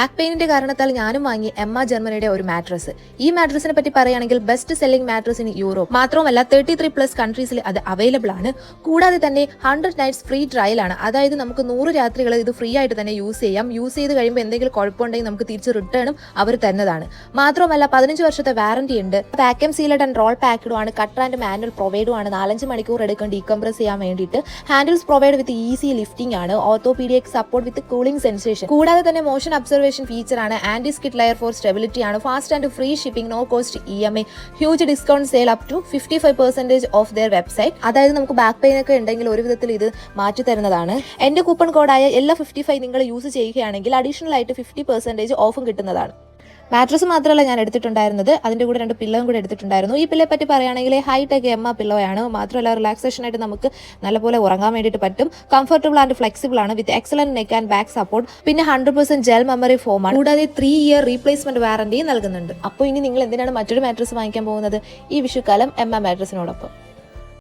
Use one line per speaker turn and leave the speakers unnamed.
Back പെയിനിന്റെ കാരണത്താൽ ഞാനും വാങ്ങി എമ്മ ജർമ്മനിയുടെ ഒരു മാട്രസ്. ഈ മാട്രസിനെ പറ്റി പറയുകയാണെങ്കിൽ best selling mattress in Europe. മാത്രമല്ല 33+ കൺട്രീസിൽ അത് അവൈലബിൾ ആണ്. കൂടാതെ തന്നെ 100 നൈറ്റ്സ് ഫ്രീ ട്രയൽ ആണ്. അതായത് നമുക്ക് 100 രാത്രികൾ ഇത് ഫ്രീ ആയിട്ട് തന്നെ യൂസ് ചെയ്യാം. യൂസ് ചെയ്ത് കഴിയുമ്പോൾ എന്തെങ്കിലും കുഴപ്പമുണ്ടെങ്കിൽ നമുക്ക് തിരിച്ച് റിട്ടേണും അവർ തരുന്നതാണ്. മാത്രമല്ല 15 വർഷത്തെ വാറന്റി ഉണ്ട്. വാക്യൂം സീലഡ് ആൻഡ് റോൾ പാക്ഡും ആണ്. കട്ടർ ആൻഡ് മാനുവൽ പ്രൊവൈഡും ആണ്. 4-5 മണിക്കൂർ എടുക്കും ഡീകംപ്രസ് ചെയ്യാൻ വേണ്ടിയിട്ട്. Handles provide with easy lifting ആണ്. Orthopaedic support with cooling sensation. കൂടാതെ തന്നെ മോഷൻ ഒബ്സർവേഷൻ ഫീച്ചർ ആണ്. Anti skid layer for stability ആണ്. Fast and free shipping, no cost EMI, huge discount sale up to 55% off there website. അതായത് നമുക്ക് back pain ഒക്കെ ഉണ്ടെങ്കിൽ ഒരു വിധത്തിൽ ഇത് മാറ്റി തരുന്നതാണ്. എന്റെ കൂപ്പൺ കോഡായ എല്ലാ 55 നിങ്ങൾ യൂസ് ചെയ്യുകയാണെങ്കിൽ അഡീഷണൽ ആയിട്ട് 50% ഓഫും കിട്ടുന്നതാണ്. മാട്രസ് മാത്രമല്ല ഞാൻ എടുത്തിട്ടുണ്ടായിരുന്നത്, അതിൻ്റെ കൂടെ 2 പില്ലോയും കൂടെ എടുത്തിട്ടുണ്ടായിരുന്നു. ഈ പില്ലെ പറ്റി പറയുകയാണെങ്കിൽ ഹൈടെക് എമ്മ പില്ലോയാണ്. മാത്രമല്ല റിലാക്സേഷൻ ആയിട്ട് നമുക്ക് നല്ലപോലെ ഉറങ്ങാൻ വേണ്ടിയിട്ട് പറ്റും. കംഫർട്ടബിൾ ആൻഡ് ഫ്ലെക്സിബിൾ ആണ്. With excellent neck and back support. പിന്നെ 100% ജെൽ മെമ്മറി ഫോം ആണ്. കൂടാതെ 3 ഇയർ റീപ്ലേസ്മെന്റ് വാറന്റിയും നൽകുന്നുണ്ട്. അപ്പോൾ ഇനി നിങ്ങൾ എന്തിനാണ് മറ്റൊരു മാട്രസ് വാങ്ങിക്കാൻ പോകുന്നത് ഈ വിഷുക്കാലം എമ്മ മാട്രസിനോടൊപ്പം?